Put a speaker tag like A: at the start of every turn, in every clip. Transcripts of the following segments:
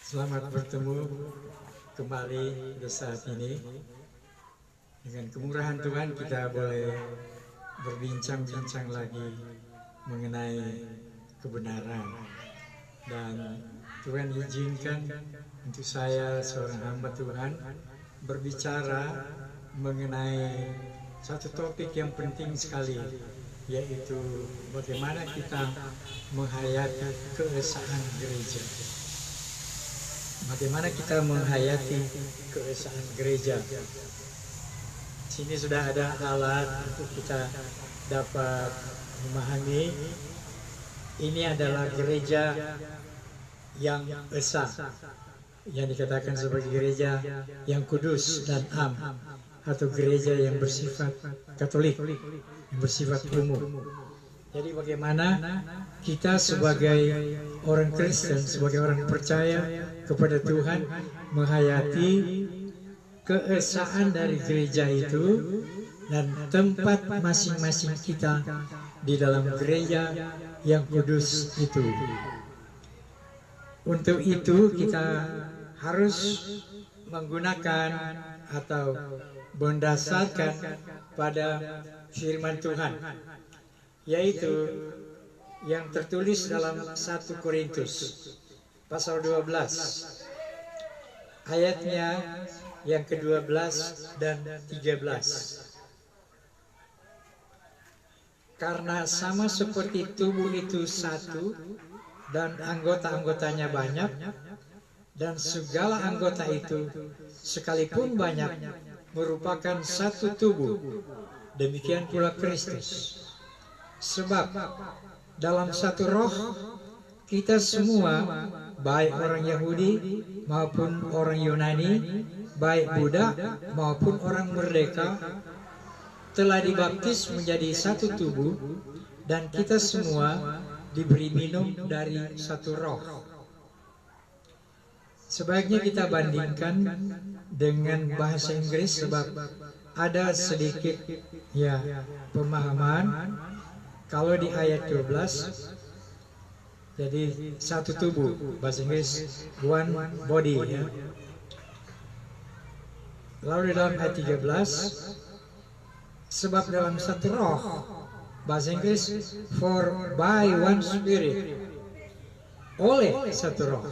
A: Selamat bertemu kembali pada saat ini. Dengan kemurahan Tuhan kita boleh berbincang-bincang lagi mengenai kebenaran. Dan Tuhan izinkan untuk saya seorang hamba Tuhan berbicara mengenai satu topik yang penting sekali, yaitu bagaimana kita menghayati keesaan gereja. Bagaimana kita menghayati keesaan gereja. Sini sudah ada alat untuk kita dapat memahami. Ini adalah gereja yang esa, yang dikatakan sebagai gereja yang kudus dan am, atau gereja yang bersifat Katolik, yang bersifat umum. Jadi bagaimana kita sebagai orang Kristen, sebagai orang percaya kepada Tuhan, menghayati keesaan dari gereja itu dan tempat masing-masing kita di dalam gereja yang kudus itu. Untuk itu kita harus menggunakan atau mendasarkan pada firman Tuhan, yaitu yang tertulis dalam 1 Korintus pasal 12 ayatnya yang ke-12 dan 13. Karena sama seperti tubuh itu satu dan anggota-anggotanya banyak, dan segala anggota itu sekalipun banyak merupakan satu tubuh, demikian pula Kristus. Sebab dalam satu roh kita semua, baik orang Yahudi maupun orang Yunani, baik budak maupun orang merdeka, telah dibaptis menjadi satu tubuh, dan kita semua diberi minum dari satu roh. Sebaiknya kita bandingkan dengan bahasa Inggris, sebab ada sedikit pemahaman. Kalau di ayat 12, jadi satu tubuh, bahasa Inggris one body, ya. Lalu di dalam ayat 13, sebab dalam satu roh, bahasa Inggris for by one spirit, oleh satu roh.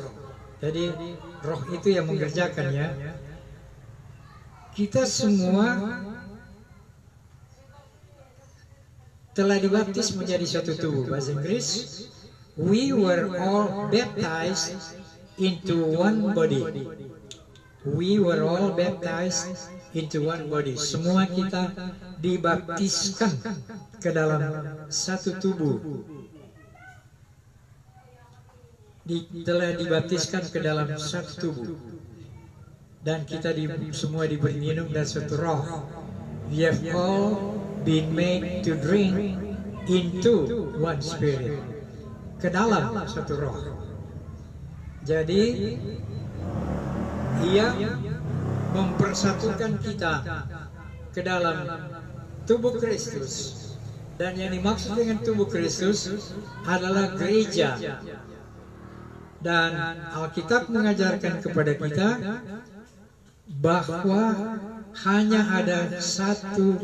A: Jadi roh itu yang mengerjakan, ya. Kita semua telah dibaptis menjadi satu tubuh. Bahasa Inggris, we were all baptized into one body. We were all baptized into one body. Semua kita dibaptiskan ke dalam satu tubuh. Telah dibaptiskan ke dalam satu tubuh. Dan kita semua diberi minum dan satu roh. We have all been made to drink into one spirit, ke dalam satu roh. Jadi ia mempersatukan kita ke dalam tubuh Kristus. Dan yang dimaksud dengan tubuh Kristus adalah gereja. Dan Alkitab mengajarkan kepada kita bahwa hanya ada satu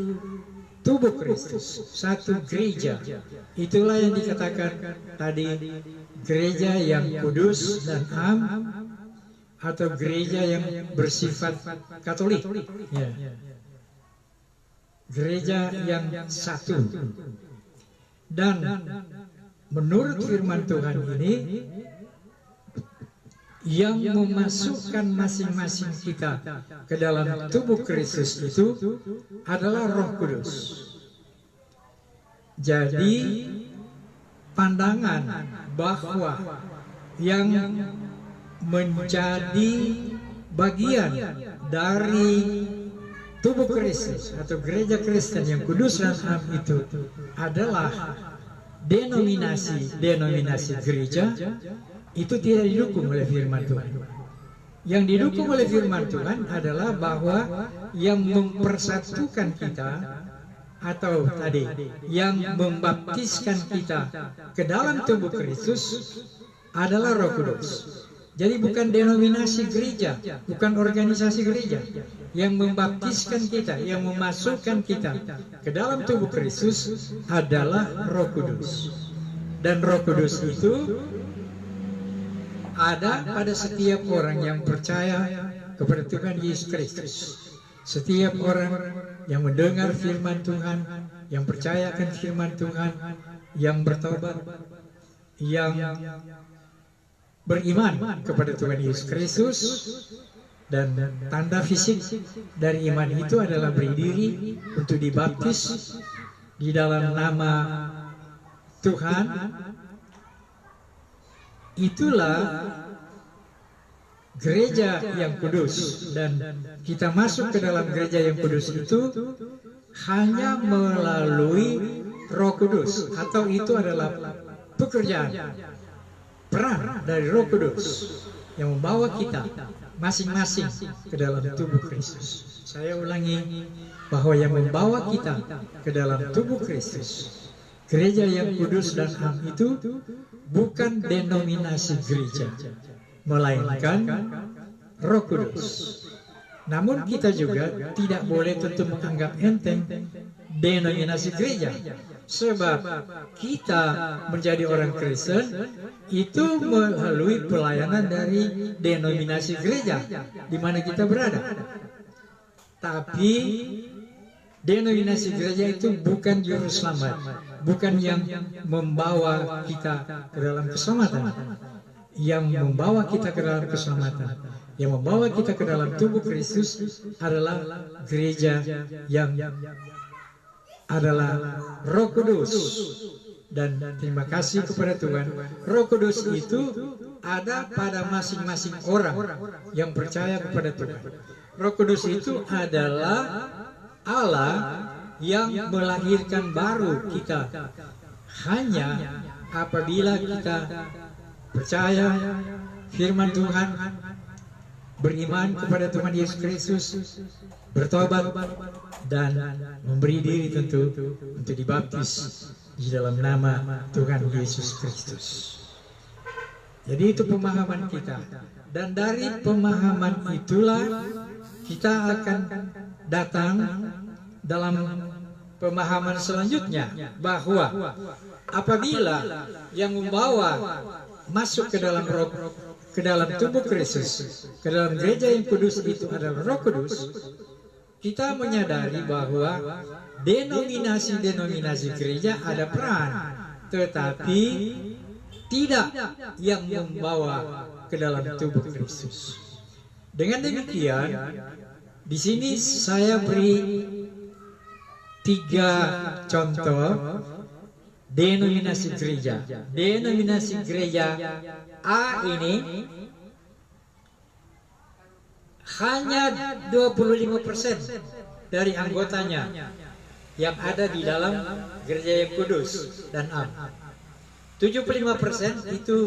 A: tubuh Kristus, satu gereja. Itulah yang dikatakan tadi, gereja yang kudus dan am, atau gereja yang bersifat Katolik, ya. Gereja yang satu. Dan menurut firman Tuhan ini, yang memasukkan masing-masing kita ke dalam tubuh Kristus itu adalah Roh Kudus. Jadi pandangan bahwa yang menjadi bagian dari tubuh Kristus atau gereja Kristen yang kudus dan am itu adalah denominasi gereja, itu tidak didukung oleh firman Tuhan. Yang didukung oleh firman Tuhan adalah bahwa yang mempersatukan kita, atau tadi yang membaptiskan kita ke dalam tubuh Kristus adalah Roh Kudus. Jadi bukan denominasi gereja, bukan organisasi gereja yang membaptiskan kita, yang memasukkan kita ke dalam tubuh Kristus adalah Roh Kudus. Dan Roh Kudus itu ada pada setiap orang yang percaya kepada Tuhan Yesus Kristus. Setiap orang yang mendengar firman Tuhan, yang percaya akan firman Tuhan, yang bertobat, yang beriman kepada Tuhan Yesus Kristus, dan tanda fisik dari iman itu adalah berdiri untuk dibaptis di dalam nama Tuhan. Itulah gereja yang kudus, dan kita masuk ke dalam gereja yang kudus itu hanya melalui Roh Kudus, atau itu adalah pekerjaan, peran dari Roh Kudus yang membawa kita masing-masing ke dalam tubuh Kristus. Saya ulangi, bahwa yang membawa kita ke dalam tubuh Kristus, gereja yang kudus dan am itu bukan denominasi gereja, melainkan Roh Kudus. Namun kita juga tidak boleh tentu menganggap enteng denominasi gereja, sebab kita menjadi orang Kristen itu melalui pelayanan dari denominasi gereja di mana kita berada. Tapi denominasi gereja itu bukan juru selamat, bukan yang membawa kita ke dalam keselamatan. Yang membawa kita ke dalam keselamatan, yang membawa kita ke dalam tubuh Kristus adalah gereja yang adalah Roh Kudus. Dan terima kasih kepada Tuhan, Roh Kudus itu ada pada masing-masing orang yang percaya kepada Tuhan. Roh Kudus itu adalah Allah yang melahirkan baru kita hanya apabila kita percaya firman Tuhan, beriman kepada Tuhan Yesus Kristus, bertobat, dan memberi diri tentu untuk dibaptis di dalam nama Tuhan Yesus Kristus. Jadi itu pemahaman kita, dan dari pemahaman itulah kita akan datang dalam pemahaman selanjutnya, bahwa apabila yang membawa masuk ke dalam tubuh Kristus, ke dalam gereja yang kudus itu adalah Roh Kudus, kita menyadari bahwa denominasi gereja ada peran, tetapi tidak yang membawa ke dalam tubuh Kristus. Dengan demikian, di sini saya beri 3 contoh denominasi gereja. Denominasi gereja A ini hanya 25% dari anggotanya yang ada di dalam gereja yang kudus dan am. 75% itu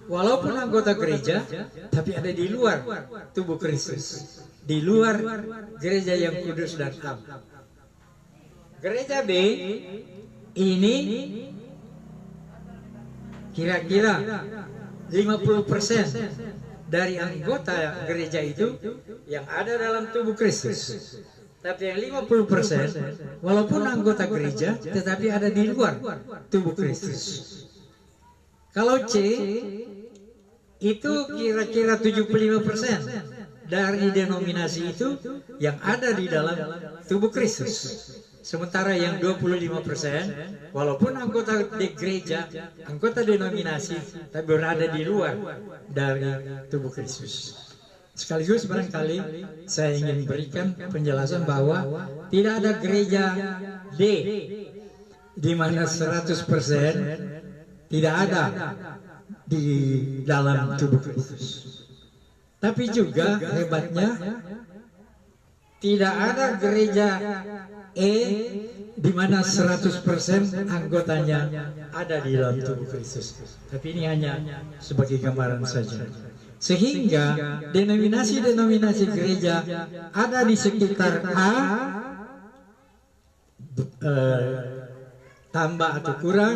A: walaupun anggota gereja, tapi ada di luar tubuh Kristus, di luar gereja yang kudus dan am. Gereja B ini kira-kira 50% dari anggota gereja itu yang ada dalam tubuh Kristus. Tapi yang 50% walaupun anggota gereja tetapi ada di luar tubuh Kristus. Kalau C itu kira-kira 75% dari denominasi itu yang ada di dalam tubuh Kristus. Sementara yang 25% walaupun anggota di gereja, anggota denominasi, tapi berada di luar dari tubuh Kristus. Sekaligus barangkali saya ingin berikan penjelasan bahwa tidak ada gereja D di mana 100% tidak ada di dalam tubuh Kristus. Tapi juga hebatnya tidak ada gereja E di mana 100% anggotanya ada di dalam tubuh Kristus. Tapi ini hanya sebagai gambaran saja. Sehingga denominasi gereja ada di sekitar A tambah atau kurang,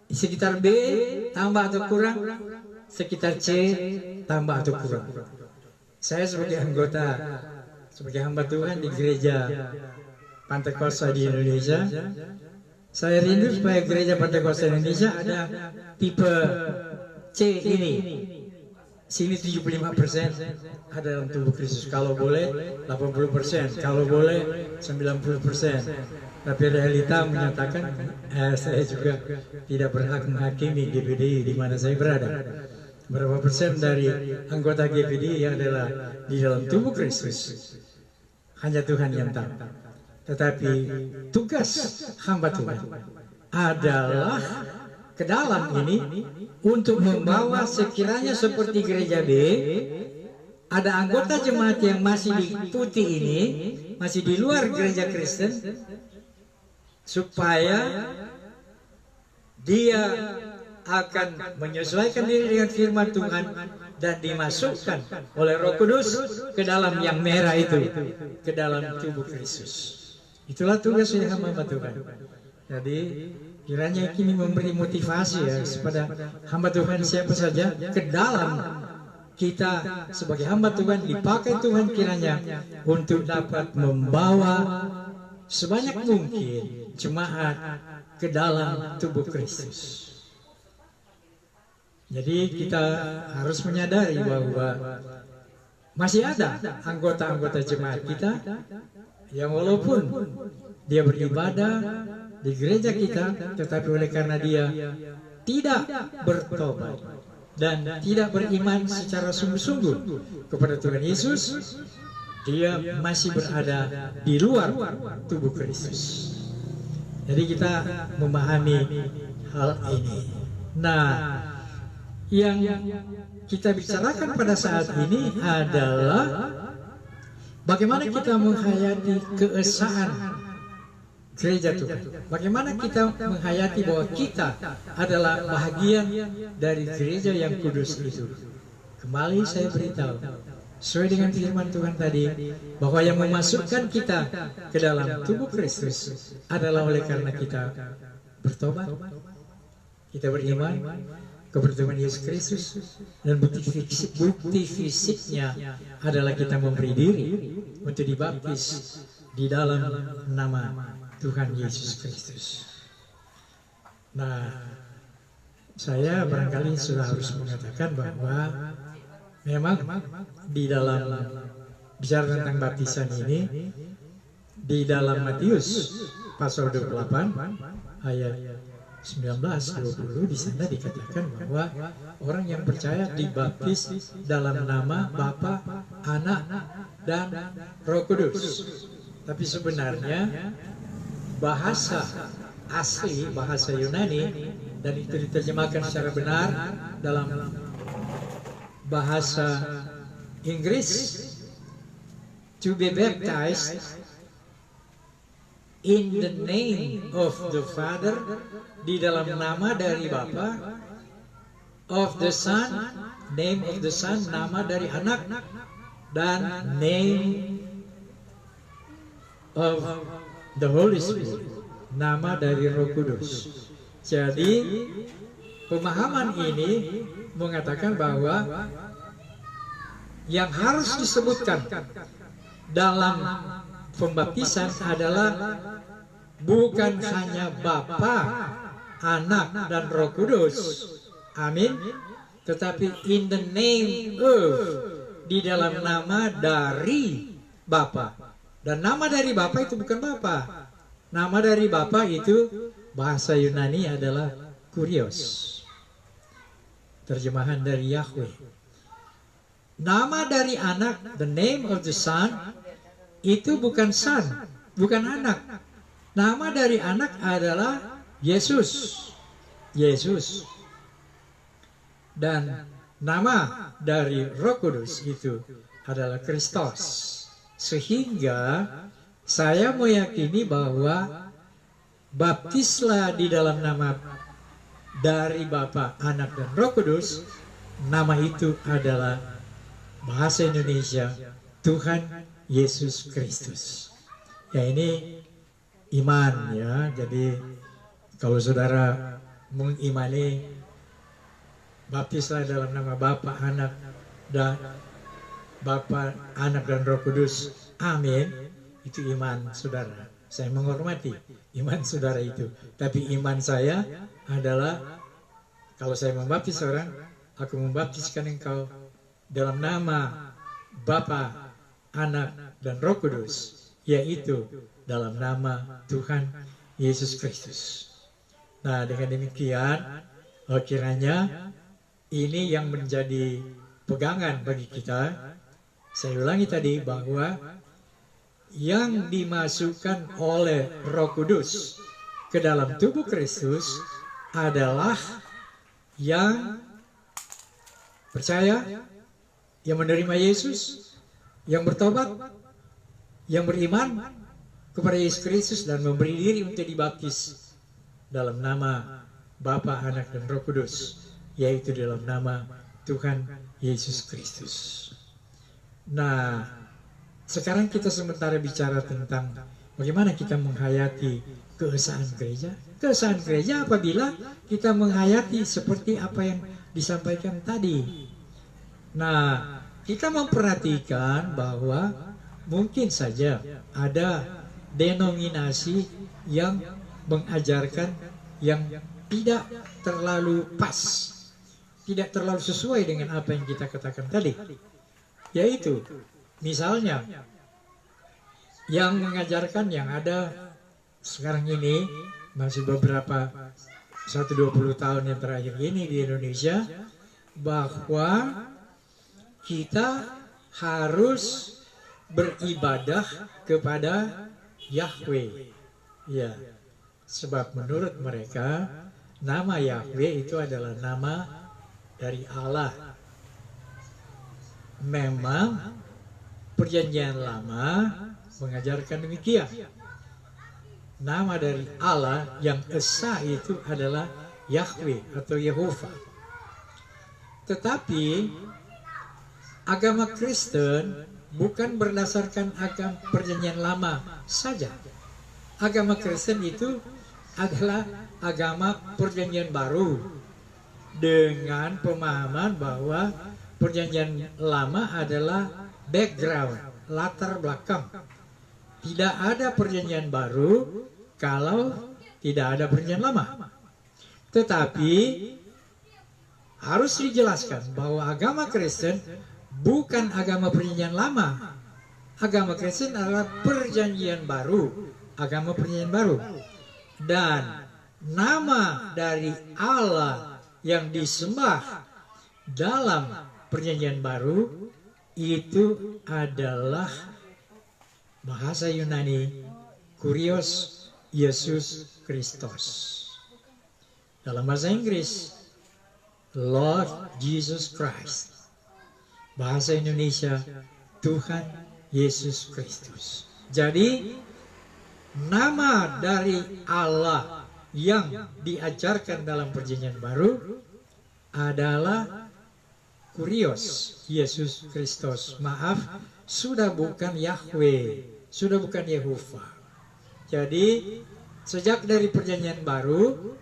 A: di sekitar B tambah atau kurang, sekitar C tambah atau kurang. Saya sebagai anggota, sebagai hamba Tuhan di gereja Pantai Kosta di Indonesia, saya rindu supaya gereja Pantai Kosta Indonesia ada tipe C ini. Sini 75% ada dalam tubuh Kristus. Kalau boleh 80%, kalau boleh 90%. Tapi realita menyatakan saya juga tidak berhak menghakimi GPDI di mana saya berada. Berapa persen dari anggota GPDI yang adalah di dalam tubuh Kristus hanya Tuhan yang tahu. Tetapi tugas hamba Tuhan adalah ke dalam ini untuk membawa, sekiranya seperti gereja B ada anggota jemaat yang masih di putih ini, masih di luar gereja Kristen, supaya dia akan menyesuaikan diri dengan firman Tuhan dan dimasukkan oleh Roh Kudus ke dalam yang merah itu, ke dalam tubuh Kristus. Itulah tugas dari hamba Tuhan. Jadi kiranya ini memberi motivasi ya kepada hamba Tuhan siapa saja ke dalam kita sebagai hamba Tuhan, dipakai Tuhan kiranya untuk dapat membawa sebanyak mungkin jemaat ke dalam tubuh Kristus. Jadi kita harus menyadari bahwa masih ada anggota-anggota jemaat kita yang walaupun dia beribadah di gereja kita, tetapi oleh karena dia tidak bertobat dan tidak beriman secara sungguh-sungguh kepada Tuhan Yesus, dia masih berada di luar tubuh Kristus. Jadi kita memahami hal ini. Nah, yang kita bicarakan pada saat ini adalah bagaimana kita menghayati keesaan gereja Tuhan. Bagaimana kita menghayati bahwa kita adalah bahagian dari gereja yang kudus itu. Kembali saya beritahu, sesuai dengan firman Tuhan tadi, bahwa yang memasukkan kita ke dalam tubuh Kristus adalah oleh karena kita bertobat, kita beriman kepada Tuhan Yesus Kristus, dan bukti fisiknya adalah kita memberi diri untuk dibaptis di dalam nama Tuhan Yesus Kristus. Nah, saya barangkali sudah harus mengatakan bahwa memang di dalam bicara tentang baptisan ini, di dalam Matius pasal 28 ayat 19-20 di sana dikatakan bahwa orang yang percaya dibaptis dalam nama Bapa, Anak, dan Roh Kudus. Tapi sebenarnya bahasa asli, bahasa Yunani, dan itu diterjemahkan secara benar dalam bahasa Inggris, to be baptized in the name of the Father, di dalam nama dari Bapa, of the Son, name of the Son, nama dari Anak, dan name of the Holy Spirit, nama dari Roh Kudus. Jadi pemahaman ini mengatakan bahwa yang harus disebutkan dalam pembaptisan adalah bukan hanya Bapa, Anak, dan Roh Kudus, amin, tetapi in the name of, di dalam nama dari Bapa. Dan nama dari Bapa itu bukan Bapa. Nama dari Bapa itu bahasa Yunani adalah Kurios, terjemahan dari Yahweh. Nama dari Anak, the name of the Son, itu bukan Son, bukan anak. Nama dari Anak adalah Yesus. Yesus. Dan nama dari Roh Kudus itu adalah Kristus. Sehingga saya meyakini bahwa baptislah di dalam nama dari Bapa, Anak, dan Roh Kudus. Nama itu adalah bahasa Indonesia Tuhan Yesus Kristus. Ya, ini iman ya. Jadi kalau saudara mengimani baptislah dalam nama Bapa, Anak, dan Roh Kudus. Amin. Itu iman saudara. Saya menghormati iman saudara itu. Tapi iman saya adalah, kalau saya membaptis orang, aku membaptiskan engkau dalam nama Bapa, Anak, dan Roh Kudus, yaitu dalam nama Tuhan Yesus Kristus. Nah, dengan demikian, kiranya ini yang menjadi pegangan bagi kita. Saya ulangi tadi bahwa yang dimasukkan oleh Roh Kudus ke dalam tubuh Kristus adalah yang percaya, yang menerima Yesus, yang bertobat, yang beriman kepada Yesus Kristus dan memberi diri untuk dibaptis dalam nama Bapa, Anak, dan Roh Kudus, yaitu dalam nama Tuhan Yesus Kristus. Nah, sekarang kita sementara bicara tentang bagaimana kita menghayati keesaan gereja. Keesaan gereja apabila kita menghayati seperti apa yang disampaikan tadi. Nah, kita memperhatikan bahwa mungkin saja ada denominasi yang mengajarkan yang tidak terlalu pas, tidak terlalu sesuai dengan apa yang kita katakan tadi. Yaitu, misalnya, yang mengajarkan yang ada sekarang ini, masih beberapa 1-20 tahun yang terakhir ini di Indonesia, bahwa kita harus beribadah kepada Yahweh. Ya, sebab menurut mereka nama Yahweh itu adalah nama dari Allah. Memang Perjanjian Lama mengajarkan demikian. Nama dari Allah yang esa itu adalah Yahweh atau Yehova. Tetapi agama Kristen bukan berdasarkan agama Perjanjian Lama saja. Agama Kristen itu adalah agama Perjanjian Baru dengan pemahaman bahwa Perjanjian Lama adalah background, latar belakang. Tidak ada Perjanjian Baru kalau tidak ada Perjanjian Lama. Tetapi harus dijelaskan bahwa agama Kristen bukan agama Perjanjian Lama. Agama Kristen adalah Perjanjian Baru, agama Perjanjian Baru. Dan nama dari Allah yang disembah dalam Perjanjian Baru itu adalah bahasa Yunani Kurios Yesus Kristus. Dalam bahasa Inggris Lord Jesus Christ. Bahasa Indonesia Tuhan Yesus Kristus. Jadi nama dari Allah yang diajarkan dalam Perjanjian Baru adalah Kurios Yesus Kristus. Maaf, sudah bukan Yahweh, sudah bukan Yehova. Jadi sejak dari Perjanjian Baru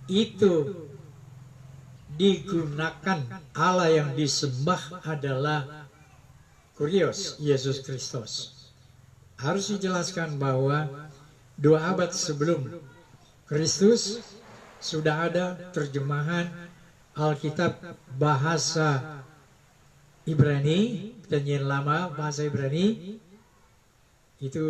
A: itu digunakan Allah yang disembah adalah Kurios Yesus Kristus. Harus dijelaskan bahwa 2 abad sebelum Kristus sudah ada terjemahan Alkitab bahasa Ibrani, Perjanjian Lama bahasa Ibrani, itu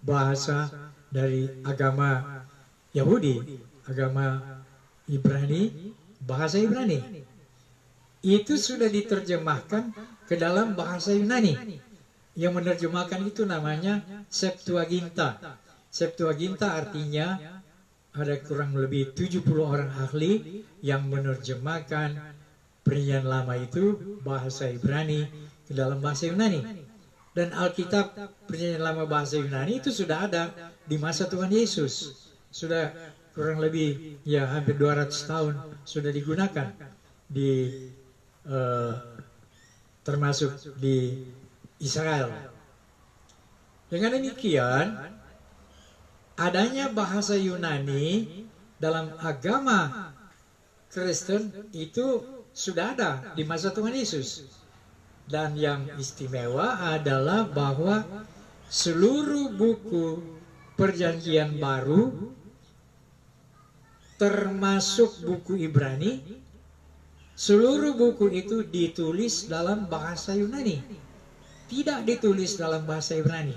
A: bahasa dari agama Yahudi, agama Ibrani, bahasa Ibrani. Itu sudah diterjemahkan ke dalam bahasa Yunani. Yang menerjemahkan itu namanya Septuaginta. Septuaginta artinya ada kurang lebih 70 orang ahli yang menerjemahkan Perjanjian Lama itu bahasa Ibrani ke dalam bahasa Yunani. Dan Alkitab Perjanjian Lama bahasa Yunani itu sudah ada di masa Tuhan Yesus. Sudah kurang lebih ya hampir 200 tahun sudah digunakan di termasuk di Israel. Dengan demikian, adanya bahasa Yunani dalam agama Kristen itu sudah ada di masa Tuhan Yesus. Dan yang istimewa adalah bahwa seluruh buku Perjanjian Baru, termasuk buku Ibrani, seluruh buku itu ditulis dalam bahasa Yunani, tidak ditulis dalam bahasa Ibrani.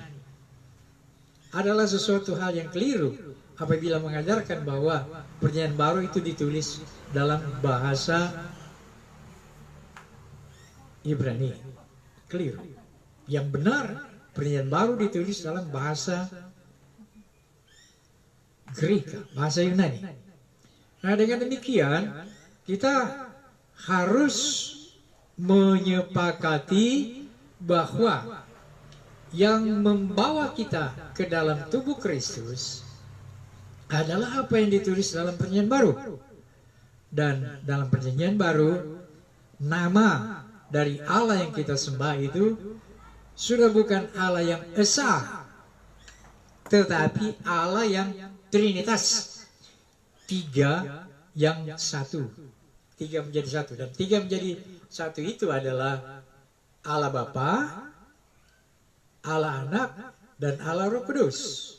A: Adalah sesuatu hal yang keliru apabila mengajarkan bahwa Perjanjian Baru itu ditulis dalam bahasa Ibrani. Keliru. Yang benar, Perjanjian Baru ditulis dalam bahasa Greek, bahasa Yunani. Nah, dengan demikian kita harus menyepakati bahwa yang membawa kita ke dalam tubuh Kristus adalah apa yang ditulis dalam Perjanjian Baru. Dan dalam Perjanjian Baru, nama dari Allah yang kita sembah itu sudah bukan Allah yang esa, tetapi Allah yang Trinitas, tiga yang satu, tiga menjadi satu. Dan tiga menjadi satu itu adalah Allah Bapa, Allah Anak, dan Allah Roh Kudus.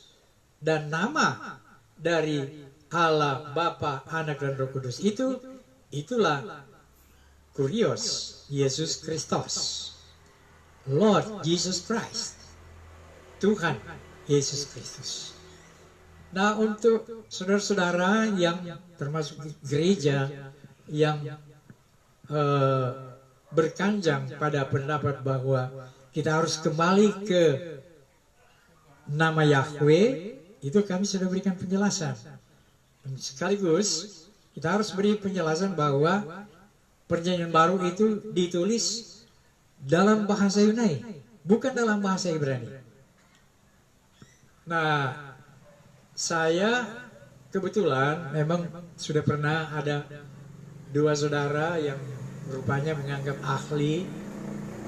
A: Dan nama dari Allah Bapa, Anak, dan Roh Kudus itulah Kurios, Yesus Kristus, Lord Jesus Christ, Tuhan Yesus Kristus. Nah, untuk saudara-saudara yang termasuk gereja yang berkanjang pada pendapat bahwa kita harus kembali ke nama Yahweh, itu kami sudah berikan penjelasan. Sekaligus kita harus beri penjelasan bahwa Perjanjian Baru itu ditulis dalam bahasa Yunani, bukan dalam bahasa Ibrani. Nah, saya kebetulan memang sudah pernah ada dua saudara yang rupanya menganggap ahli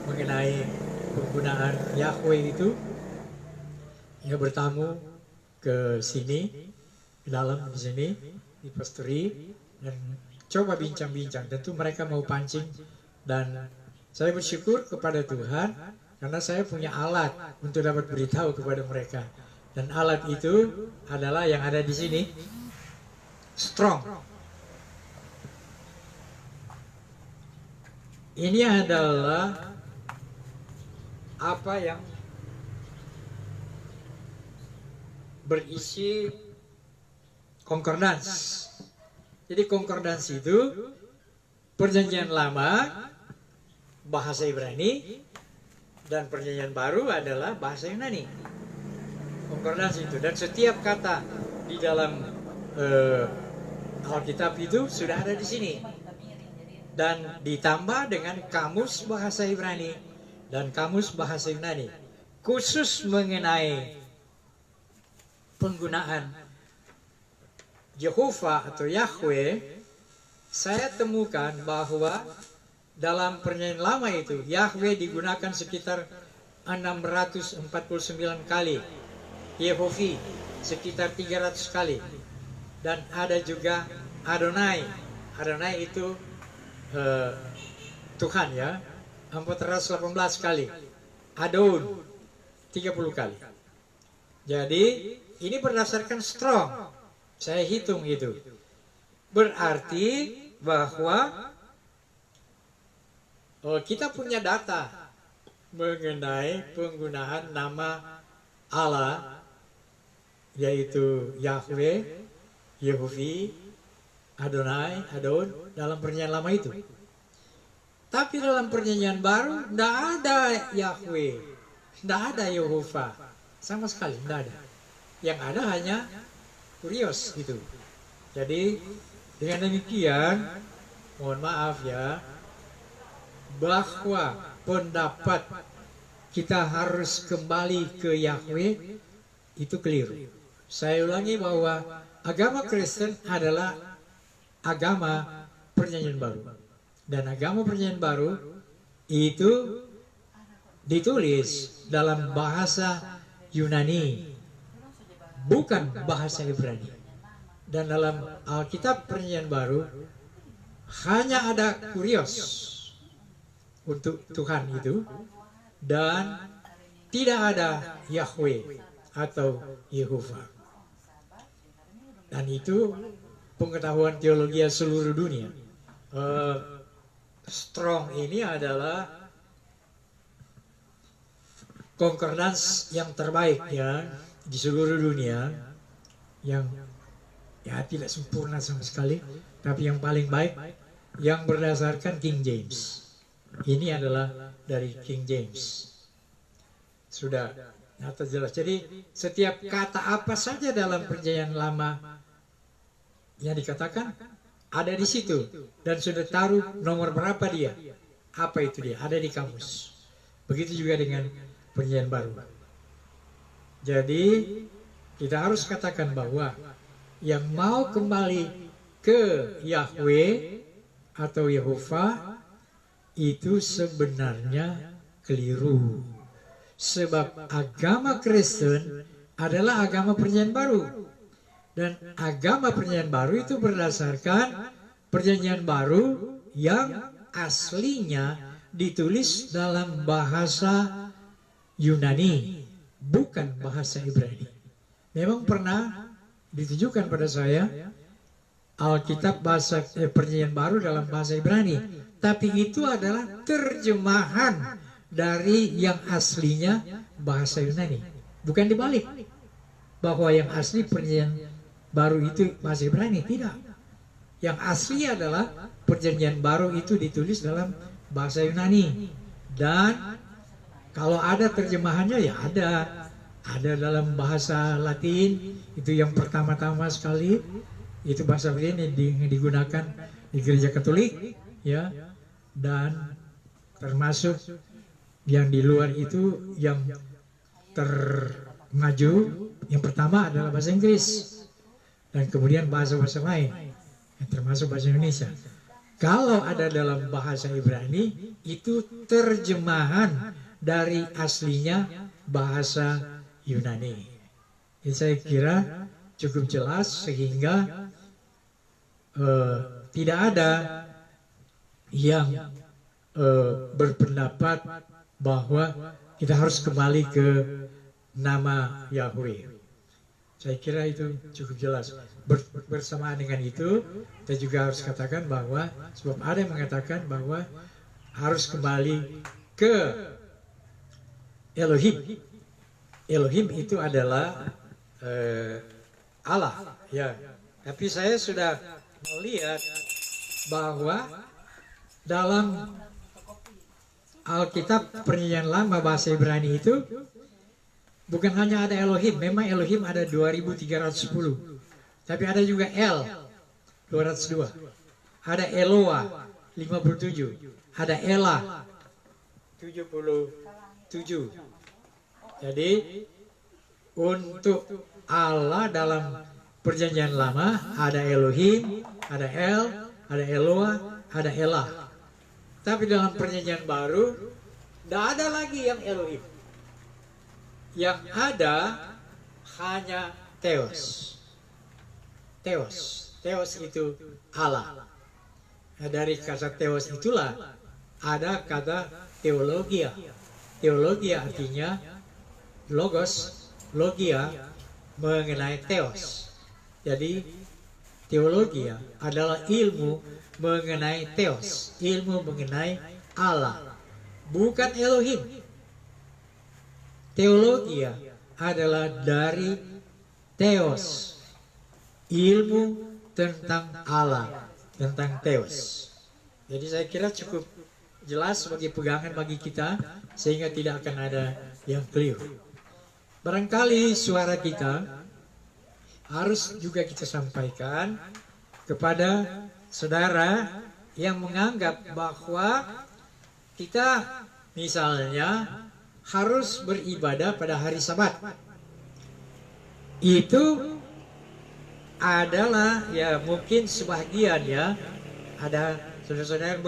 A: mengenai penggunaan Yahweh itu, ya, bertamu ke sini, ke dalam di sini, di pastori, dan coba bincang-bincang. Tentu mereka mau pancing, dan saya bersyukur kepada Tuhan karena saya punya alat untuk dapat beritahu kepada mereka. Dan alat itu adalah yang ada di sini, strong. Ini adalah apa yang berisi concordance. Jadi concordance itu Perjanjian Lama bahasa Ibrani dan Perjanjian Baru adalah bahasa Yunani. Concordance itu, dan setiap kata di dalam Alkitab itu sudah ada di sini, dan ditambah dengan kamus bahasa Ibrani dan kamus bahasa Yunani khusus mengenai penggunaan Jehovah atau Yahweh. Saya temukan bahwa dalam Perjanjian Lama itu Yahweh digunakan sekitar 649 kali, Yehovi sekitar 300 kali, dan ada juga Adonai. Adonai itu Tuhan, ya, 418 kali, Adon 30 kali. Jadi ini berdasarkan strong, saya hitung itu. Berarti bahwa kita punya data mengenai penggunaan nama Allah, yaitu Yahweh, Yehovi, Adonai, Adon dalam Perjanjian Lama itu. Tapi dalam Perjanjian Baru tidak ada Yahweh, tidak ada Yehovah, sama sekali tidak ada. Yang ada hanya Kurios itu. Jadi dengan demikian, mohon maaf ya, bahwa pendapat kita harus kembali ke Yahweh itu keliru. Saya ulangi bahwa agama Kristen adalah agama Perjanjian Baru, dan agama Perjanjian Baru itu ditulis dalam bahasa Yunani, bukan bahasa Ibrani. Dan dalam Alkitab Perjanjian Baru hanya ada kurios untuk Tuhan itu, dan tidak ada Yahweh atau Yehova. Dan itu pengetahuan teologi seluruh dunia. Strong ini adalah concordance yang terbaik ya di seluruh dunia, yang ya tidak sempurna sama sekali, tapi yang paling baik yang berdasarkan King James. Ini adalah dari King James. Sudah nyata jelas. Jadi setiap kata apa saja dalam Perjanjian Lama yang dikatakan ada di situ, dan sudah taruh nomor berapa dia, apa itu dia, ada di kamus. Begitu juga dengan Perjanjian Baru. Jadi kita harus katakan bahwa yang mau kembali ke Yahweh atau Yehova itu sebenarnya keliru. Sebab agama Kristen adalah agama Perjanjian Baru. Dan agama Perjanjian Baru itu berdasarkan Perjanjian Baru yang aslinya ditulis dalam bahasa Yunani, bukan bahasa Ibrani. Memang pernah ditunjukkan pada saya Alkitab bahasa Perjanjian Baru dalam bahasa Ibrani, tapi itu adalah terjemahan dari yang aslinya bahasa Yunani, bukan dibalik bahwa yang asli Perjanjian Baru itu bahasa Ibrani, tidak. Yang asli adalah Perjanjian Baru itu ditulis dalam bahasa Yunani, dan kalau ada terjemahannya ya ada dalam bahasa Latin, itu yang pertama-tama sekali, itu bahasa Latin yang digunakan di Gereja Katolik ya, dan termasuk yang di luar itu yang termaju yang pertama adalah bahasa Inggris, dan kemudian bahasa-bahasa lain yang termasuk bahasa Indonesia. Kalau ada dalam bahasa Ibrani itu terjemahan dari aslinya bahasa Yunani. Jadi saya kira cukup jelas sehingga tidak ada yang berpendapat bahwa kita harus kembali ke nama Yahweh. Saya kira itu cukup jelas. Bersamaan dengan itu, kita juga harus katakan bahwa sebab ada yang mengatakan bahwa harus kembali ke Elohim. Elohim itu adalah Allah, ya. Tapi saya sudah melihat bahwa dalam Alkitab Perjanjian Lama bahasa Ibrani itu bukan hanya ada Elohim, memang Elohim ada 2310. Tapi ada juga El 202. Ada Eloah 57. Ada Elah 77. Jadi untuk Allah dalam Perjanjian Lama ada Elohim, ada El, ada Eloah, ada Elah. Tapi dalam Perjanjian Baru tidak ada lagi yang Elohim. Yang ada hanya Theos. Theos itu Allah. Nah, dari kata Theos itulah ada kata teologia. Teologia artinya logos, logia mengenai Theos. Jadi teologia adalah ilmu mengenai Theos, ilmu mengenai Allah, bukan Elohim. Teologia adalah dari Theos, ilmu tentang Allah, tentang Theos. Jadi saya kira cukup jelas sebagai pegangan bagi kita, sehingga tidak akan ada yang keliru. Barangkali suara kita harus juga kita sampaikan kepada saudara yang menganggap bahwa kita misalnya harus beribadah pada hari Sabat. Itu adalah ya mungkin sebagian ya, ada saudara-saudara yang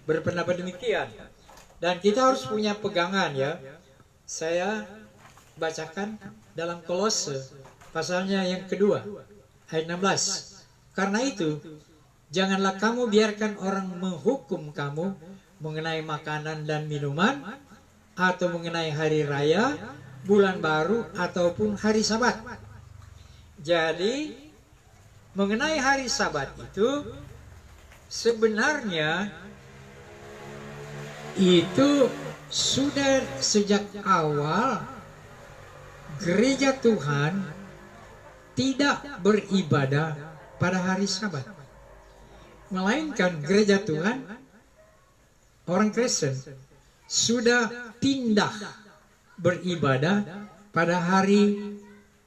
A: berpendapat demikian, dan kita harus punya pegangan ya. Saya bacakan dalam Kolose pasalnya yang kedua ayat 16. Karena itu Janganlah kamu biarkan orang menghukum kamu mengenai makanan dan minuman, atau mengenai hari raya, bulan baru, ataupun hari Sabat. Jadi mengenai hari Sabat itu sebenarnya itu sudah sejak awal gereja Tuhan tidak beribadah pada hari Sabat, melainkan gereja Tuhan, orang Kristen, sudah pindah beribadah pada hari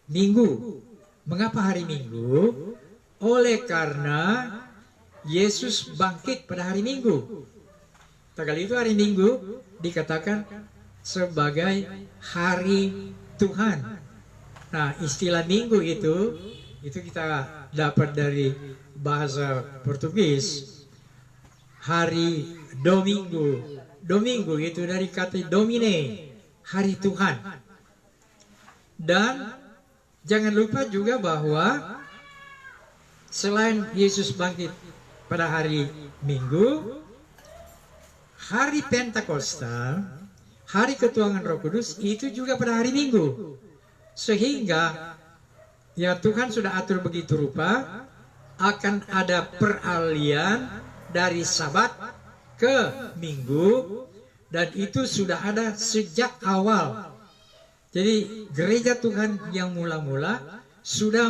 A: Minggu. Mengapa hari Minggu? Oleh karena Yesus bangkit pada hari Minggu. Kali itu hari Minggu dikatakan sebagai hari Tuhan. Nah, istilah Minggu itu kita dapat dari bahasa Portugis. Hari Domingo. Domingo itu dari kata Domine, hari Tuhan. Dan jangan lupa juga bahwa selain Yesus bangkit pada hari Minggu, hari Pentakosta, hari ketuhanan Roh Kudus itu juga pada hari Minggu. Sehingga ya Tuhan sudah atur begitu rupa akan ada peralihan dari Sabat ke Minggu, dan itu sudah ada sejak awal. Jadi gereja Tuhan yang mula-mula sudah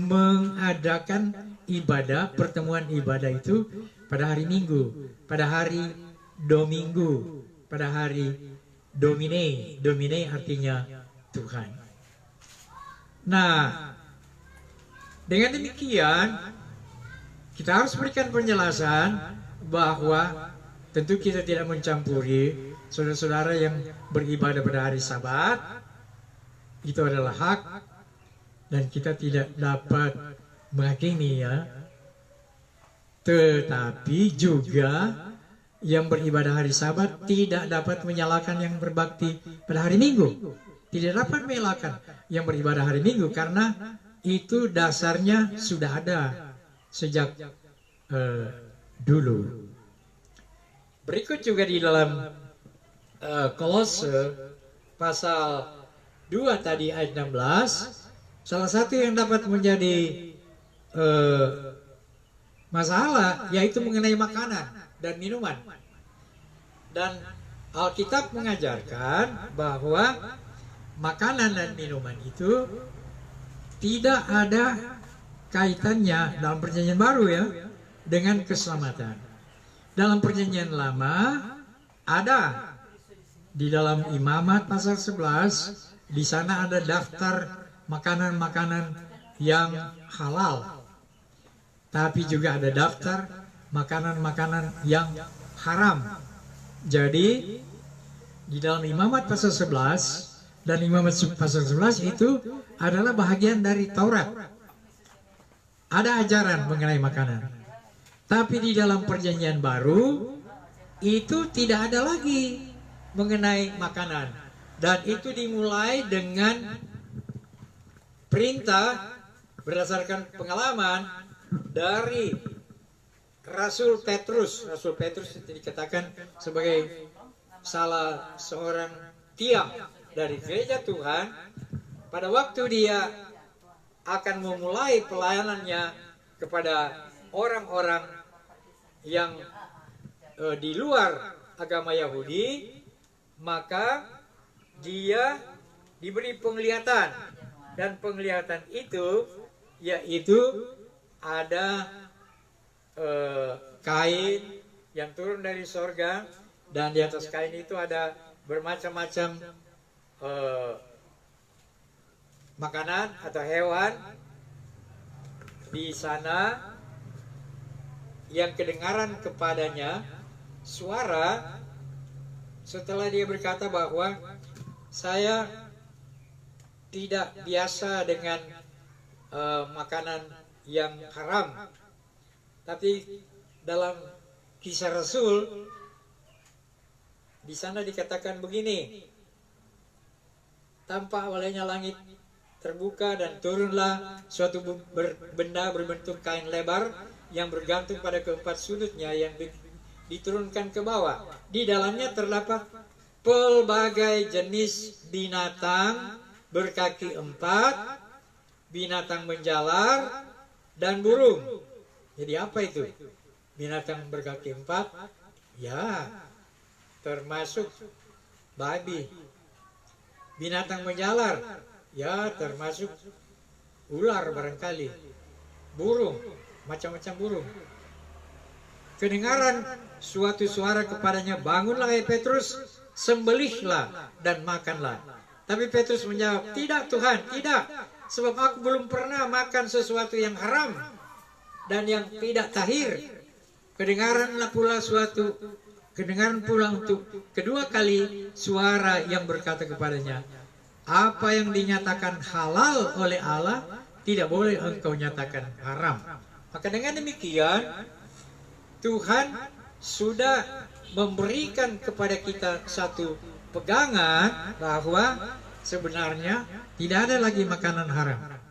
A: mengadakan ibadah, pertemuan ibadah itu pada hari Minggu, pada hari Domingo, pada hari Domine. Domine artinya Tuhan. Nah, dengan demikian kita harus berikan penjelasan bahwa tentu kita tidak mencampuri saudara-saudara yang beribadah pada hari Sabat. Itu adalah hak dan kita tidak dapat menghakimi ya. Tetapi juga yang beribadah hari Sabat tidak dapat menyalahkan yang berbakti pada hari Minggu. Tidak dapat menyalahkan yang beribadah hari Minggu karena itu dasarnya sudah ada sejak dulu. Berikut juga di dalam Kolose pasal 2 tadi ayat 16, salah satu yang dapat menjadi masalah yaitu mengenai makanan dan minuman. Dan Alkitab mengajarkan bahwa makanan dan minuman itu tidak ada kaitannya dalam perjanjian baru ya dengan keselamatan. Dalam perjanjian lama ada di dalam Imamat pasal 11, di sana ada daftar makanan-makanan yang halal. Tapi juga ada daftar makanan-makanan yang haram. Jadi di dalam Imamat pasal 11 dan Imamat pasal 11 itu adalah bahagian dari Taurat. Ada ajaran mengenai makanan. Tapi di dalam perjanjian baru itu tidak ada lagi mengenai makanan. Dan itu dimulai dengan perintah berdasarkan pengalaman dari Rasul Petrus. Rasul Petrus itu dikatakan sebagai salah seorang tiang dari gereja Tuhan. Pada waktu dia akan memulai pelayanannya kepada orang-orang yang di luar agama Yahudi, maka dia diberi penglihatan, dan penglihatan itu yaitu ada kain yang turun dari sorga, dan di atas kain itu ada bermacam-macam makanan atau hewan di sana yang kedengaran kepadanya suara setelah dia berkata bahwa saya tidak biasa dengan makanan yang haram. Tapi dalam Kisah Rasul di sana dikatakan begini, tampak olehnya langit terbuka dan turunlah suatu benda berbentuk kain lebar yang bergantung pada keempat sudutnya yang diturunkan ke bawah. Di dalamnya terdapat pelbagai jenis binatang berkaki empat, binatang menjalar, dan burung. Jadi apa itu? Binatang berkaki empat, ya termasuk babi. Binatang menjalar, ya termasuk ular barangkali. Burung, macam-macam burung. Kedengaran suatu suara kepadanya, bangunlah hai Petrus, sembelihlah dan makanlah. Tapi Petrus menjawab, tidak Tuhan, tidak. Sebab aku belum pernah makan sesuatu yang haram dan yang tidak tahir. Kedengaran pula untuk kedua kali suara yang berkata kepadanya, apa yang dinyatakan halal oleh Allah tidak boleh engkau nyatakan haram. Maka dengan demikian Tuhan sudah memberikan kepada kita satu pegangan bahwa sebenarnya tidak ada lagi makanan haram.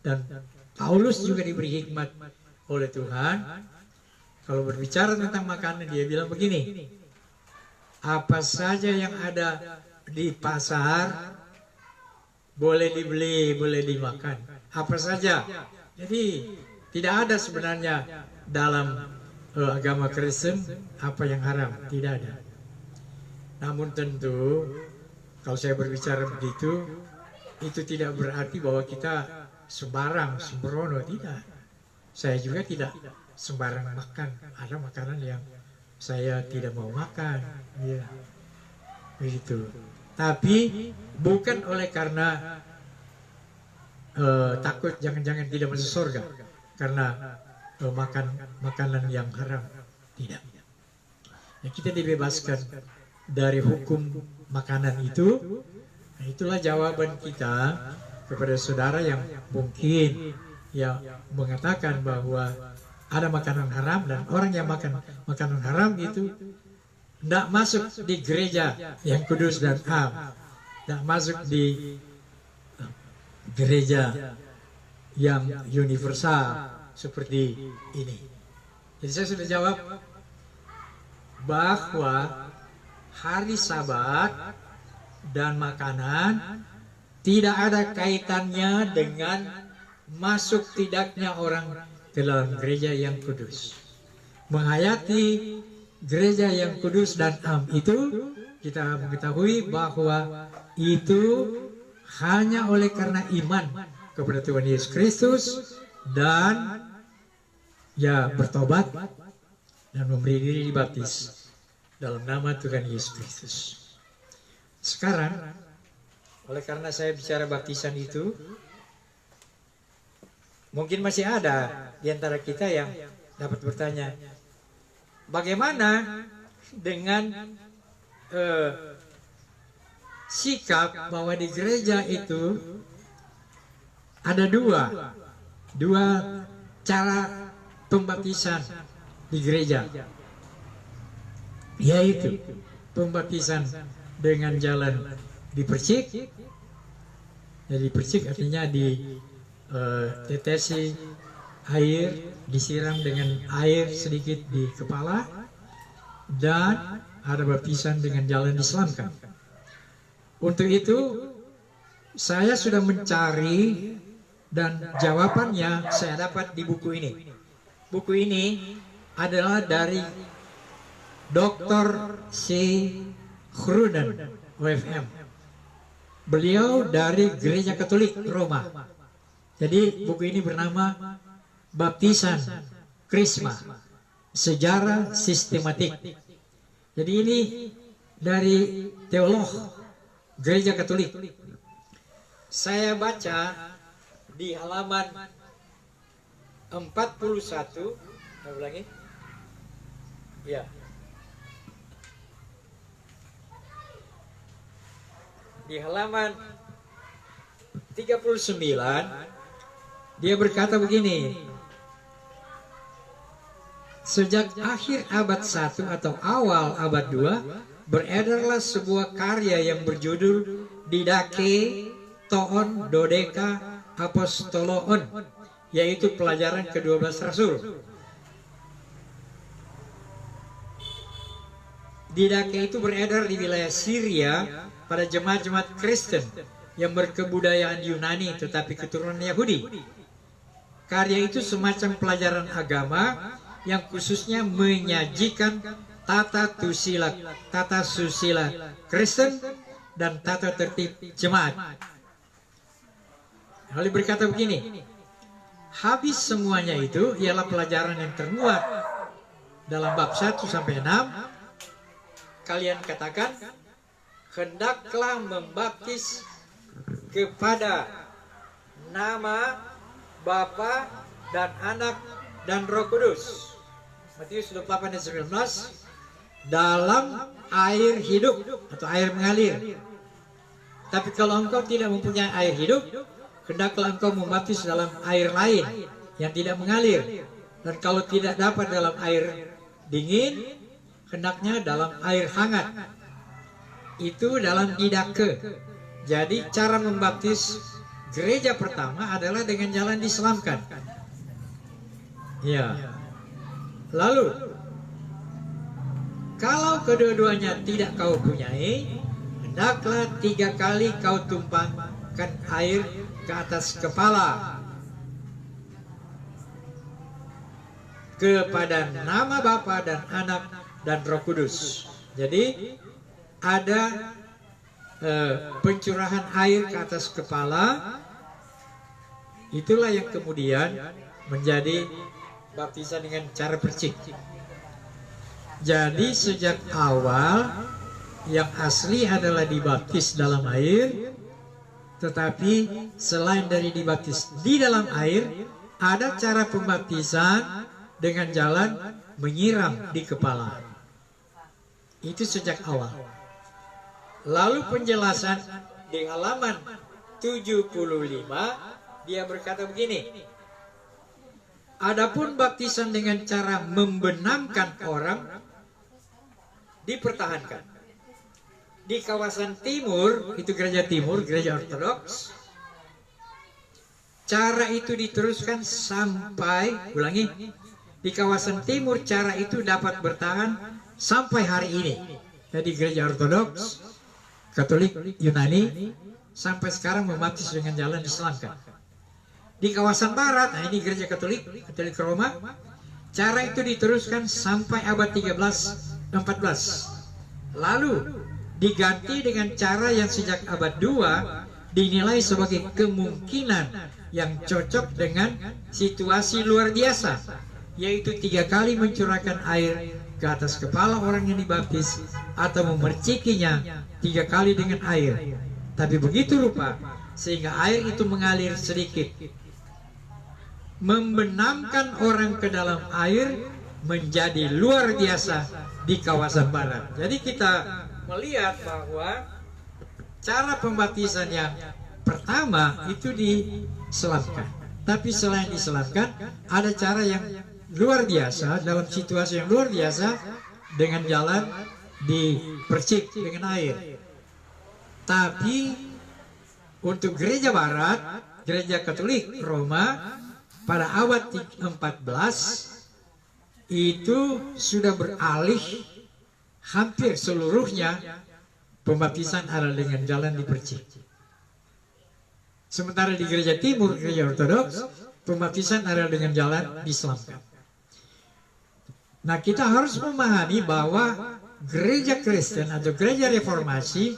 A: Dan Paulus juga diberi hikmat oleh Tuhan. Kalau berbicara tentang makanan, dia bilang begini, apa saja yang ada di pasar boleh dibeli, boleh dimakan, apa saja. Jadi tidak ada sebenarnya dalam agama Kristen apa yang haram, tidak ada. Namun tentu kalau saya berbicara begitu, itu tidak berarti bahwa kita sembarang, sembrono, tidak. Saya juga tidak sembarang makan. Ada makanan yang saya tidak mau makan, ya, begitu. Tapi bukan oleh karena takut jangan-jangan tidak masuk surga karena makan makanan yang haram, tidak. Ya, kita dibebaskan dari hukum makanan itu. Nah, itulah jawaban kita kepada saudara yang mungkin ya mengatakan bahwa ada makanan haram, dan orang yang makan makanan haram itu tidak masuk di gereja yang kudus dan am, tidak masuk di gereja yang universal seperti ini. Jadi saya sudah jawab bahwa hari Sabat dan makanan tidak ada kaitannya dengan masuk tidaknya orang ke dalam gereja yang kudus. Menghayati gereja yang kudus dan am itu, kita mengetahui bahwa itu hanya oleh karena iman kepada Tuhan Yesus Kristus dan ya bertobat dan memberi diri dibaptis dalam nama Tuhan Yesus Kristus. Sekarang, oleh karena saya bicara baptisan itu, mungkin masih ada di antara kita yang dapat bertanya, bagaimana dengan sikap bahwa di gereja itu ada dua cara pembaptisan di gereja, yaitu pembaptisan dengan jalan dipercik. Jadi percik artinya ditetesi air, disiram dengan air sedikit di kepala, dan ada baptisan dengan jalan diselamkan. Untuk itu saya sudah mencari dan jawabannya saya dapat di buku ini. Buku ini adalah dari Dr. C. Gruden, OFM. Beliau dari Gereja Katolik Roma. Jadi buku ini bernama Baptisan Krisma, Sejarah Sistematik. Jadi ini dari teolog Gereja Katolik. Saya baca di halaman 41. Saya ulangi. Ya. Di halaman 39 dia berkata begini, sejak akhir abad 1 atau awal abad 2 beredarlah sebuah karya yang berjudul Didake Toon Dodeka Apostoloon, yaitu pelajaran ke-12 Rasul. Didache itu beredar di wilayah Syria pada jemaat-jemaat Kristen yang berkebudayaan Yunani tetapi keturunan Yahudi. Karya itu semacam pelajaran agama yang khususnya menyajikan tata susila Kristen dan tata tertib jemaat. Lalu berkata begini, habis semuanya itu ialah pelajaran yang termuat dalam bab 1 sampai 6. Kalian katakan, hendaklah membaptis kepada nama Bapa dan Anak dan Roh Kudus. Matius 28 dan 19, dalam air hidup atau air mengalir. Tapi kalau engkau tidak mempunyai air hidup, hendaklah engkau membaptis dalam air lain yang tidak mengalir. Dan kalau tidak dapat dalam air dingin, hendaknya dalam air hangat. Itu dalam didache. Jadi cara membaptis gereja pertama adalah dengan jalan diselamkan. Ya. Lalu, kalau kedua-duanya tidak kau punyai, hendaklah 3 kali kau tumpahkan air ke atas kepala kepada nama Bapa dan Anak dan Roh Kudus. Jadi ada pencurahan air ke atas kepala. Itulah yang kemudian menjadi baptisan dengan cara percik. Jadi sejak awal yang asli adalah dibaptis dalam air, tetapi selain dari dibaptis di dalam air, ada cara pembaptisan dengan jalan menyiram di kepala. Itu sejak awal. Lalu penjelasan di halaman 75, dia berkata begini, adapun baptisan dengan cara membenamkan orang dipertahankan. Di kawasan timur, itu gereja timur, gereja ortodoks, cara itu diteruskan sampai, ulangi, di kawasan timur cara itu dapat bertahan sampai hari ini. Jadi gereja ortodoks, Katolik, Yunani, sampai sekarang membaptis dengan jalan diselamkan. Di kawasan barat, nah ini gereja Katolik, Katolik Roma, cara itu diteruskan sampai abad 13-14. Lalu diganti dengan cara yang sejak abad 2 dinilai sebagai kemungkinan yang cocok dengan situasi luar biasa, yaitu 3 kali mencurahkan air ke atas kepala orang yang dibaptis atau memercikinya 3 kali dengan air. Tapi begitu rupa sehingga air itu mengalir sedikit, membenamkan orang ke dalam air menjadi luar biasa di kawasan barat. Jadi kita melihat bahwa cara pembaptisan yang pertama itu diselamkan. Tapi selain diselamkan, ada cara yang luar biasa, dalam situasi yang luar biasa, dengan jalan dipercik dengan air. Tapi untuk gereja barat, gereja Katolik Roma pada abad 14 itu sudah beralih hampir seluruhnya pembaptisan adalah dengan jalan dipercik. Sementara di gereja timur, gereja ortodoks, pembaptisan adalah dengan jalan diselamkan. Nah, kita harus memahami bahwa gereja Kristen atau gereja reformasi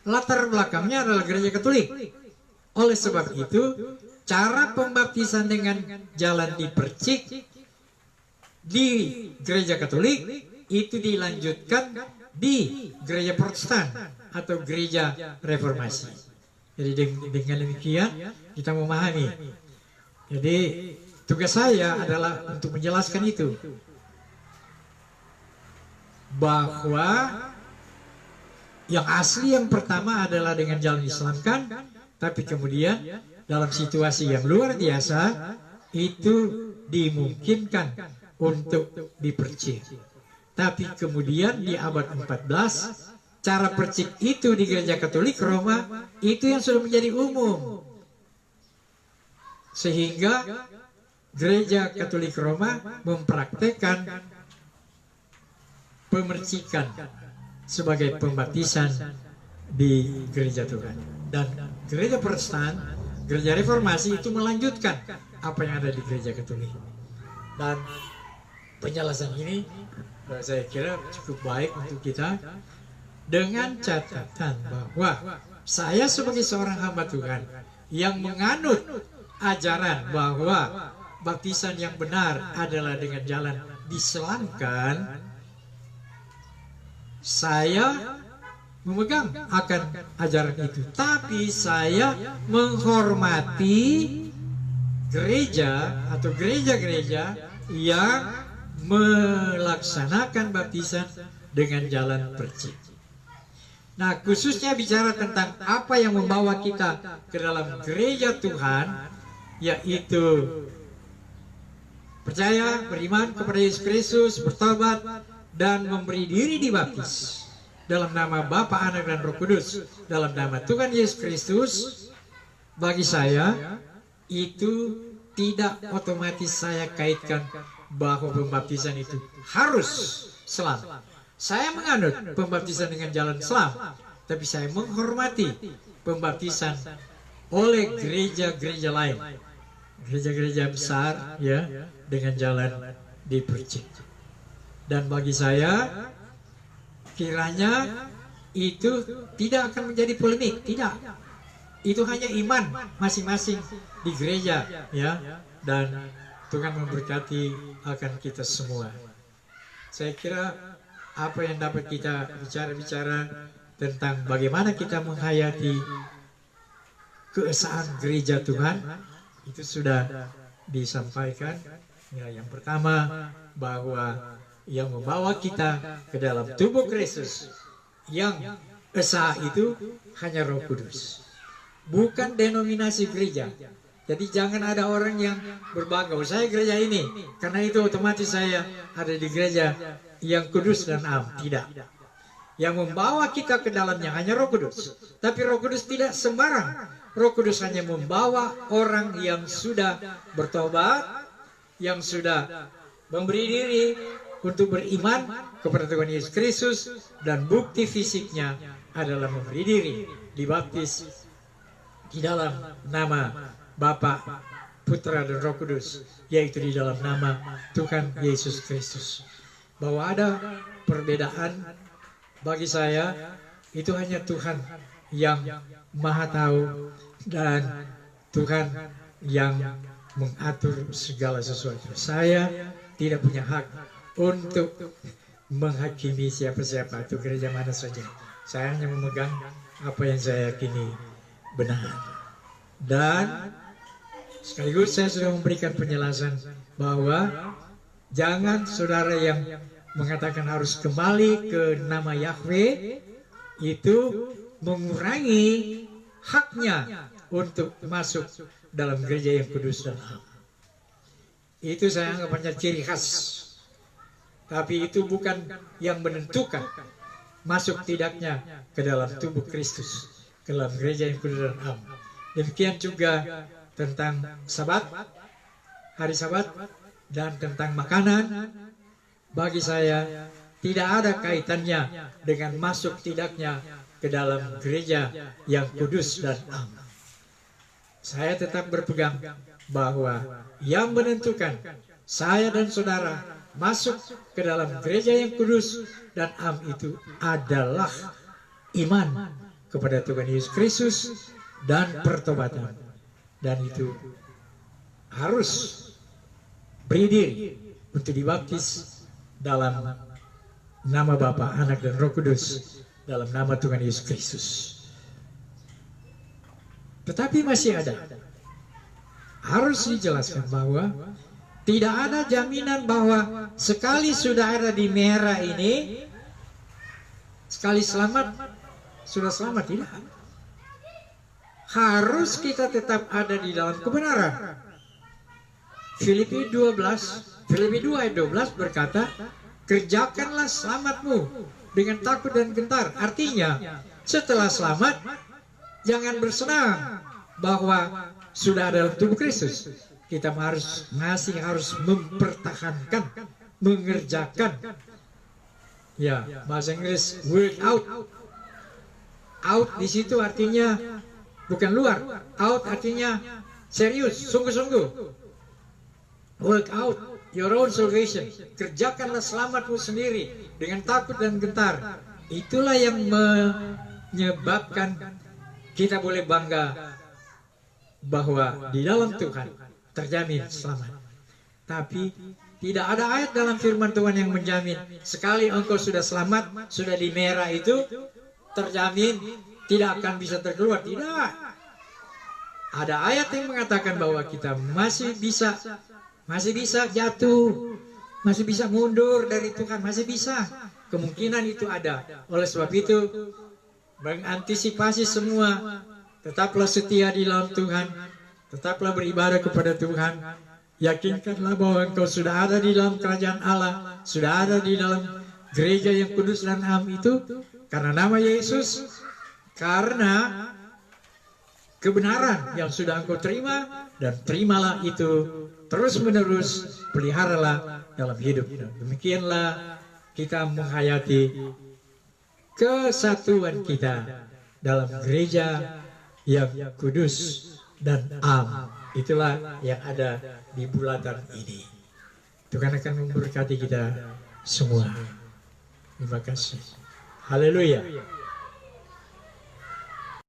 A: latar belakangnya adalah gereja Katolik. Oleh sebab itu, cara pembaptisan dengan jalan dipercik di gereja Katolik itu dilanjutkan di gereja Protestan atau gereja reformasi. Jadi dengan demikian kita memahami. Jadi tugas saya adalah untuk menjelaskan itu, bahwa yang asli yang pertama adalah dengan jalan diselamkan, tapi kemudian dalam situasi yang luar biasa itu dimungkinkan untuk dipercik. Tapi kemudian di abad 14 cara percik itu di gereja Katolik Roma itu yang sudah menjadi umum, sehingga gereja Katolik Roma mempraktekkan pemercikan sebagai pembaptisan di gereja Tuhan. Dan gereja Protestan, gereja Reformasi itu melanjutkan apa yang ada di gereja Katolik. Dan penjelasan ini saya kira cukup baik untuk kita, dengan catatan bahwa saya sebagai seorang hamba Tuhan yang menganut ajaran bahwa baptisan yang benar adalah dengan jalan diselamkan, saya memegang akan ajaran itu. Tapi saya menghormati gereja atau gereja-gereja yang melaksanakan baptisan dengan jalan percik. Nah, khususnya bicara tentang apa yang membawa kita ke dalam gereja Tuhan, yaitu percaya, beriman kepada Yesus Kristus, bertobat, dan memberi diri dibaptis dalam nama Bapa, Anak, dan Roh Kudus, dalam nama Tuhan Yesus Kristus. Bagi saya itu tidak otomatis saya kaitkan bahwa pembaptisan itu harus selam. Saya menganut pembaptisan dengan jalan selam, tapi saya menghormati pembaptisan oleh gereja-gereja lain, gereja-gereja besar, ya, dengan jalan dipercik. Dan bagi saya, kiranya itu tidak akan menjadi polemik, tidak. Itu hanya iman masing-masing di gereja, ya. Dan Tuhan memberkati akan kita semua. Saya kira apa yang dapat kita bicara tentang bagaimana kita menghayati keesaan gereja Tuhan itu sudah disampaikan. Ya, yang pertama, bahwa yang membawa kita ke dalam tubuh Kristus yang esa itu hanya Roh Kudus, bukan denominasi gereja. Jadi jangan ada orang yang berbangga, oh, saya gereja ini, karena itu otomatis saya ada di gereja yang kudus dan am. Tidak. Yang membawa kita ke dalamnya hanya Roh Kudus. Tapi Roh Kudus tidak sembarang. Roh Kudus hanya membawa orang yang sudah bertobat, yang sudah memberi diri untuk beriman kepada Tuhan Yesus Kristus, dan bukti fisiknya adalah memberi diri dibaptis di dalam nama Bapa, Putra, dan Roh Kudus, yaitu di dalam nama Tuhan Yesus Kristus. Bahwa ada perbedaan, bagi saya itu hanya Tuhan yang Maha Tahu, dan Tuhan yang mengatur segala sesuatu. Saya tidak punya hak untuk menghakimi siapa-siapa atau gereja mana saja. Saya hanya memegang apa yang saya yakini benar. Dan sekaligus saya sudah memberikan penjelasan bahwa jangan saudara yang mengatakan harus kembali ke nama Yahweh itu mengurangi haknya untuk masuk dalam gereja yang kudus dan am. Itu saya anggap hanya ciri khas, tapi itu bukan yang menentukan masuk tidaknya ke dalam tubuh Kristus, ke dalam gereja yang kudus dan am. Demikian juga tentang Sabat, hari Sabat, dan tentang makanan. Bagi saya tidak ada kaitannya dengan masuk tidaknya ke dalam gereja yang kudus dan am. Saya tetap berpegang bahwa yang menentukan saya dan saudara masuk ke dalam gereja yang kudus dan am itu adalah iman kepada Tuhan Yesus Kristus dan pertobatan. Dan itu harus beri diri untuk dibaptis dalam nama Bapa, Anak, dan Roh Kudus, dalam nama Tuhan Yesus Kristus. Tetapi masih ada, harus dijelaskan bahwa tidak ada jaminan bahwa sekali sudah ada di merah ini, sekali selamat, sudah selamat. Tidak. Harus kita tetap ada di dalam kebenaran. Filipi 2 ayat 12 berkata, kerjakanlah selamatmu dengan takut dan gentar. Artinya, setelah selamat, jangan bersenang bahwa sudah ada dalam tubuh Kristus. Kita harus mempertahankan, mengerjakan Ya, bahasa Inggris work out. Out di situ artinya bukan luar. Out artinya serius, sungguh-sungguh. Work out your own salvation. Kerjakanlah selamatmu sendiri dengan takut dan gentar. Itulah yang menyebabkan kita boleh bangga bahwa di dalam Tuhan terjamin selamat. Tapi tidak ada ayat dalam firman Tuhan yang menjamin sekali engkau sudah selamat, sudah di merah itu terjamin tidak akan bisa terkeluar. Tidak. Ada ayat yang mengatakan bahwa kita masih bisa jatuh, masih bisa mundur dari Tuhan, masih bisa. Kemungkinan itu ada. Oleh sebab itu, mengantisipasi semua, tetaplah setia di dalam Tuhan, tetaplah beribadah kepada Tuhan. Yakinkanlah bahwa engkau sudah ada di dalam kerajaan Allah, sudah ada di dalam gereja yang kudus dan am itu, karena nama Yesus, karena kebenaran yang sudah engkau terima, dan terimalah itu terus menerus, peliharalah dalam hidup. Demikianlah kita menghayati kesatuan kita dalam gereja yang kudus dan am. Itulah yang ada di bulatan ini. Tuhan akan memberkati kita semua. Terima kasih. Haleluya.